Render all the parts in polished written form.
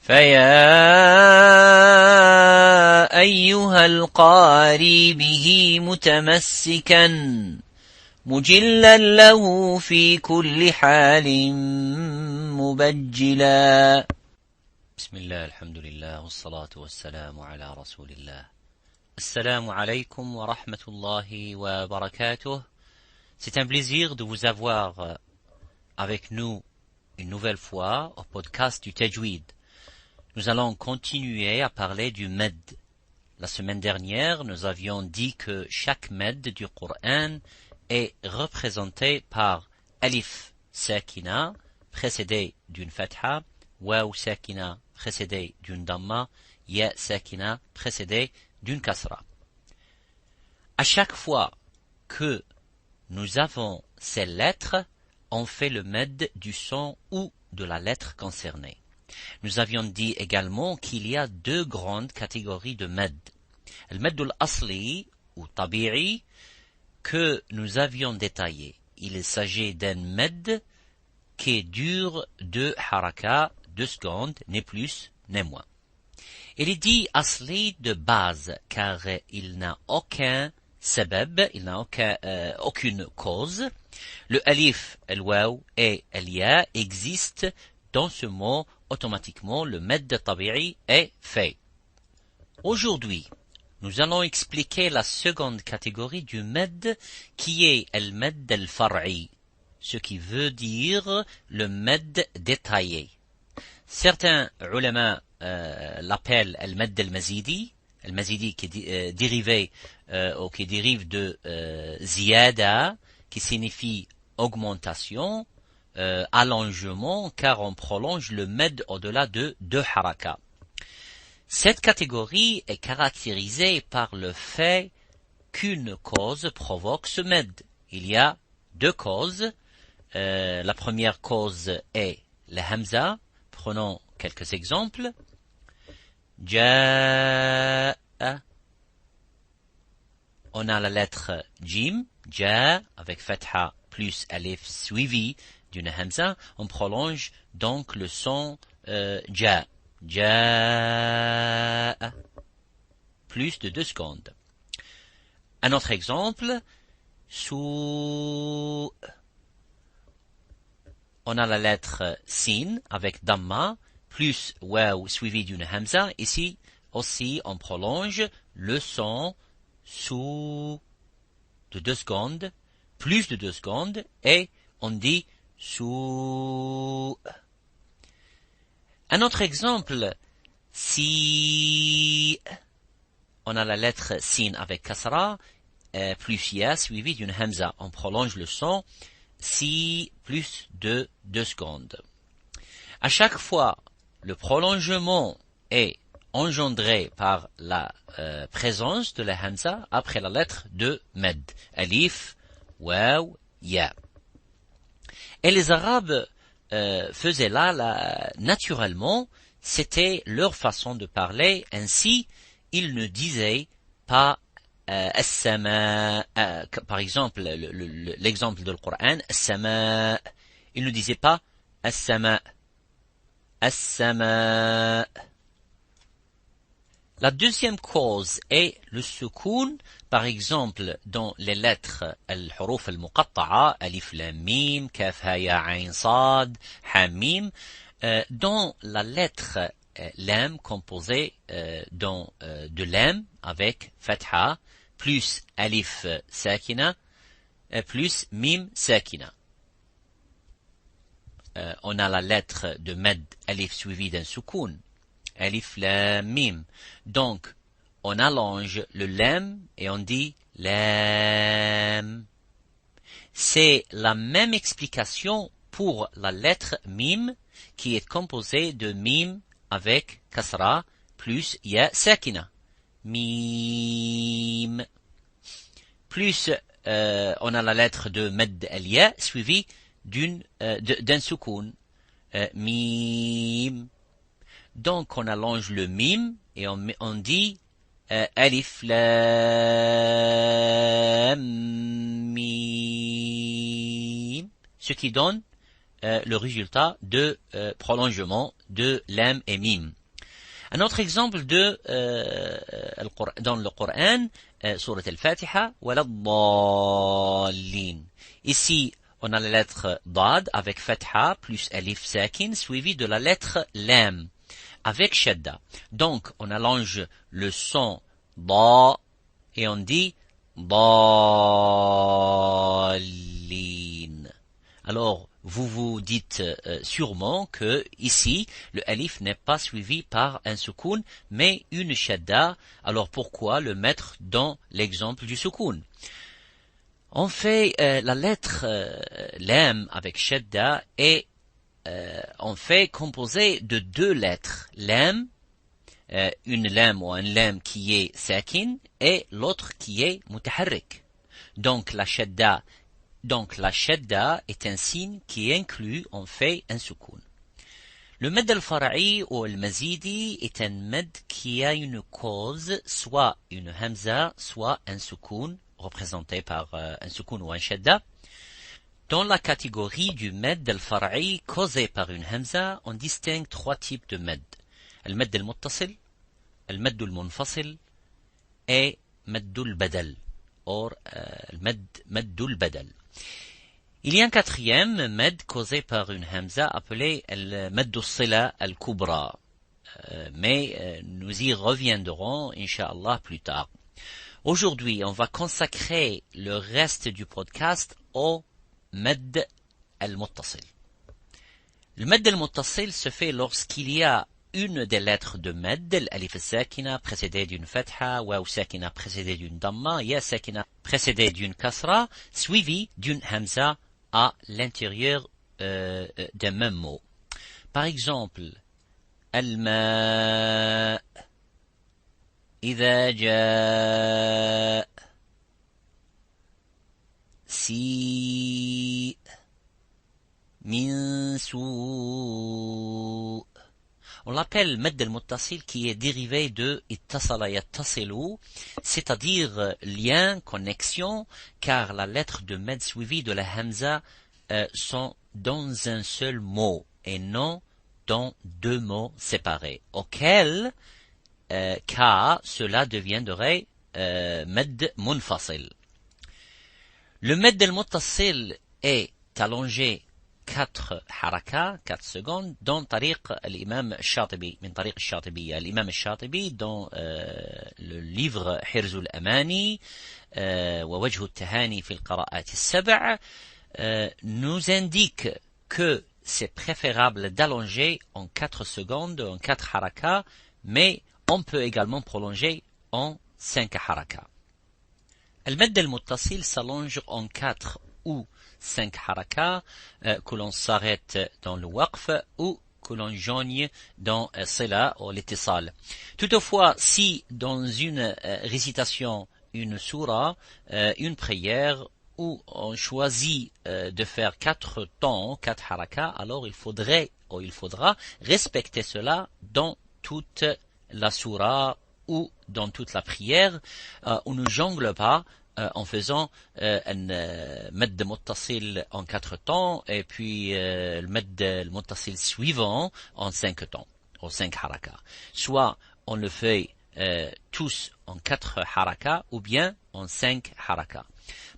فيا أيها القاري به متمسكا مجلا له في كل حال مبجلا. بسم الله الحمد لله والصلاة والسلام على رسول الله. Assalamu alaikum wa rahmatullahi wa barakatuh. C'est un plaisir de vous avoir avec nous une nouvelle fois au podcast du Tajweed. Nous allons continuer à parler du med. La semaine dernière, nous avions dit que chaque med du Coran est représenté par alif sakina précédé d'une fatha, waw sakina précédé d'une damma, ya sakina précédé d'une kasra. À chaque fois que nous avons ces lettres, on fait le med du son ou de la lettre concernée. Nous avions dit également qu'il y a deux grandes catégories de med. Le med al-asli ou tabi'i que nous avions détaillé. Il s'agit d'un med qui dure 2 harakas, 2 secondes, ni plus ni moins. Il est dit asli de base car il n'a aucun sabab, il n'a aucune cause. Le alif, el waw et el ya existent dans ce mot automatiquement. Le med tabi'i est fait. Aujourd'hui, nous allons expliquer la seconde catégorie du med qui est el med al-far'i, ce qui veut dire le med détaillé. Certains ulama l'appellent el med al-mazidi, qui est dérivé ou qui dérive de ziyada, qui signifie augmentation, allongement, car on prolonge le med au-delà de 2 harakas. Cette catégorie est caractérisée par le fait qu'une cause provoque ce med. Il y a 2 causes. La première cause est le hamza. Prenons quelques exemples. Ja. On a la lettre jim, ja, avec fatha plus alif suivi d'une hamza. On prolonge donc le son ja. Ja. Plus de 2 secondes. Un autre exemple. Sou. On a la lettre sin avec damma plus waw suivi d'une hamza. Ici aussi on prolonge le son sous de 2 secondes, plus de 2 secondes, et on dit sous. Un autre exemple, si on a la lettre sin avec kasra, plus ya suivi d'une hamza, on prolonge le son si plus de 2 secondes. À chaque fois, le prolongement est engendré par la présence de la hamza après la lettre de med, alif, waw, ya. Et les Arabes faisaient là, naturellement, c'était leur façon de parler, ainsi ils ne disaient pas as-sama, par exemple, l'exemple de le Coran, as-sama, ils ne disaient pas as-sama, as-sama. La deuxième cause est le soukoun, par exemple, dans les lettres al-huruf al-muqatta'a, alif lam mim, kaf ha ya ayn sad, ha mim, dans la lettre lam composée de lam avec fatha, plus alif sakina, plus mim sakina. On a la lettre de med alif suivie d'un soukoun. Alif lam mim. Donc, on allonge le lam et on dit lam. C'est la même explication pour la lettre mim qui est composée de mim avec kasra plus ya sakina. Mim. Plus on a la lettre de med al-ya suivie d'un soukoun. Mim. Donc on allonge le mim et on dit alif lam mim, ce qui donne le résultat de prolongement de lam et mim. Un autre exemple dans le Coran, sourate Al-Fatiha, وَلَا-الضَّالِّينَ. Ici, on a la lettre Dad avec Fatha plus Alif Sakin suivi de la lettre Lam avec Shadda. Donc, on allonge le son Da et on dit Dallin. Alors, vous vous dites sûrement que ici, le alif n'est pas suivi par un soukoun, mais une shadda. Alors pourquoi le mettre dans l'exemple du soukoun? En fait, la lettre lam avec shadda est en fait composée de deux lettres. Lam, une lam ou un lam qui est sakin et l'autre qui est mutaharrik. Donc la shadda est un signe qui inclut en fait un soukoun. Le med al-fara'i ou al-mazidi est un med qui a une cause, soit une hamza, soit un soukoun, représenté par un soukoun ou un shadda. Dans la catégorie du med al-fara'i causé par une hamza, on distingue trois types de med. المد المتصل, المد المنفصل et مد البدل, or مد البدل. Il y a un quatrième med causé par une hamza appelé le med al-sila al-kubra, mais nous y reviendrons inch'Allah plus tard. Aujourd'hui, on va consacrer le reste du podcast au med al-muttasil. Le med al-muttasil se fait lorsqu'il y a une des lettres de med, l'alif sakina précédée d'une fatha, waw sakina précédée d'une damma, ya sakina précédée d'une kasra, suivie d'une hamza à l'intérieur d'un même mot. Par exemple, al-ma, idha ja, si, min su. On l'appelle med al-muttasil qui est dérivé de ittasala yattasilu, c'est-à-dire lien, connexion, car la lettre de med suivie de la hamza sont dans un seul mot et non dans deux mots séparés, auquel cas cela deviendrait med munfasil. Le med al-muttasil est allongé 4 حركة 4 secondes dans طريق الإمام الشاطبي من طريق الشاطبية. الإمام الشاطبي dans le livre حرز الأماني ووجه التهاني في القراءات السبع nous indique que c'est préférable d'allonger en 4 secondes, en 4 حركة, mais on peut également prolonger en 5 حركة. المد المتصل s'allonge en 4 ou 5 haraka que l'on s'arrête dans le waqf ou que l'on joigne dans sila ou l'ittisal. Toutefois, si dans une récitation, une surah, une prière, où on choisit de faire 4 temps, 4 haraka, alors il faudra respecter cela dans toute la surah ou dans toute la prière. On ne jongle pas en faisant un med muttasil en 4 temps et puis le med muttasil suivant en 5 temps, en 5 haraka. Soit on le fait tous en 4 haraka ou bien en 5 haraka.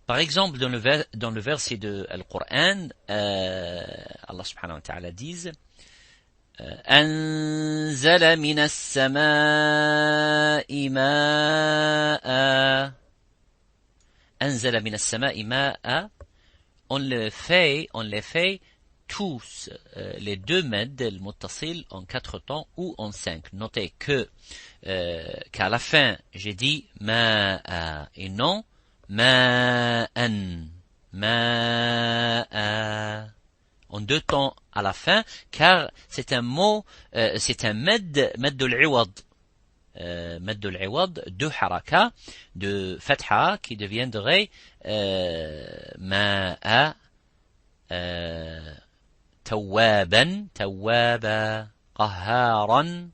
Par exemple, dans le verset de Al-Qur'an, Allah subhanahu wa ta'ala dit أنزل من السماء ماء. أنزل من السماء ماء. On les fait tous les deux med al-muttasil en 4 temps ou en 5. Notez que qu'à la fin j'ai dit ma'a et non ma'an. Ma'a en 2 temps à la fin, car c'est un mot, c'est un med al-iwad. Med al-iwad, 2 haraka de fatha qui deviendrait ma'a, tawaban, tawaba, qaharan,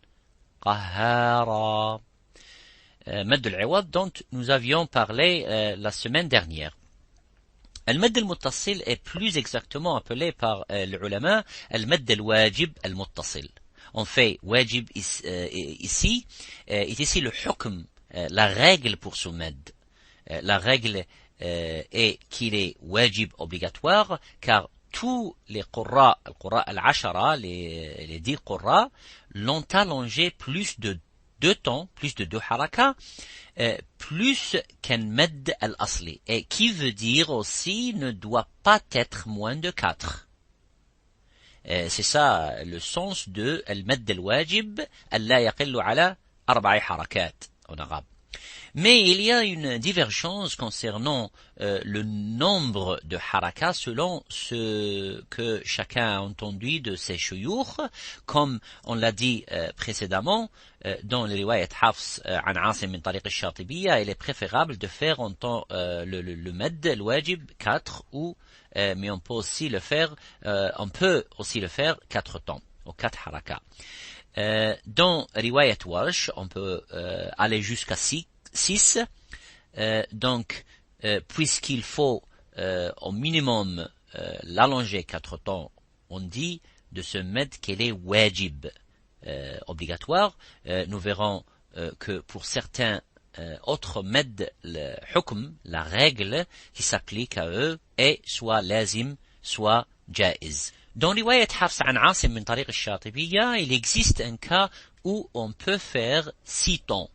qahara. Med al-iwad dont nous avions parlé la semaine dernière. المد المتصل est plus exactement appelé par l'ulama المد الواجب المتصل. on fait wajib ici, est ici le hukm, la règle pour ce med. La règle est qu'il est wajib obligatoire, car tous les qurra, al-ashara, les 10 qurra, l'ont allongé plus de 2 temps, plus de 2 harakas, plus qu'un med al-asli, et qui veut dire aussi ne doit pas être moins de 4. C'est ça le sens de al-med al-wajib, alla yaqillu ala 4 harakat en arabe. Mais il y a une divergence concernant le nombre de harakas selon ce que chacun a entendu de ses shuyukh, comme on l'a dit précédemment, dans les riwayat Hafs an Asim min tariq al-Shatibiyya, il est préférable de faire en temps le med, le wajib 4 ou mais on peut aussi le faire 4 temps ou 4 harakas. Dans riwayat Warsh, on peut aller jusqu'à 6. Donc, puisqu'il faut au minimum l'allonger 4 temps, on dit de ce med qu'elle est wajib, obligatoire. Nous verrons que pour certains autres med, le hukm, la règle qui s'applique à eux, est soit lazim, soit jaiz. Dans riwayat Hafs an Asim min tariq al-Shatibiyya, il existe un cas où on peut faire 6 temps.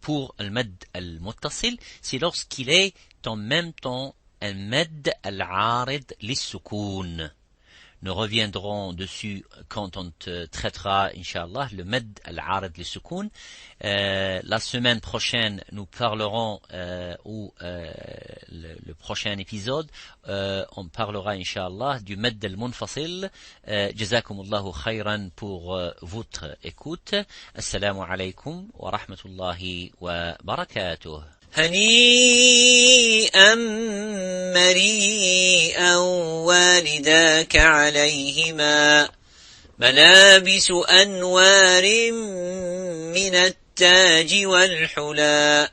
Pour le med al-muttasil, c'est lorsqu'il est en même temps un med al-arid lis-sukoun. Nous reviendrons dessus quand on traitera, Inch'Allah, le med al-arid lis-sukoun. La semaine prochaine, nous parlerons, le prochain épisode, on parlera, Inch'Allah, du med al-munfasil. Jazakumullahu khayran pour votre écoute. Assalamu alaykum wa rahmatullahi wa barakatuh. هنيئا مريئا والداك عليهما ملابس أنوار من التاج والحلى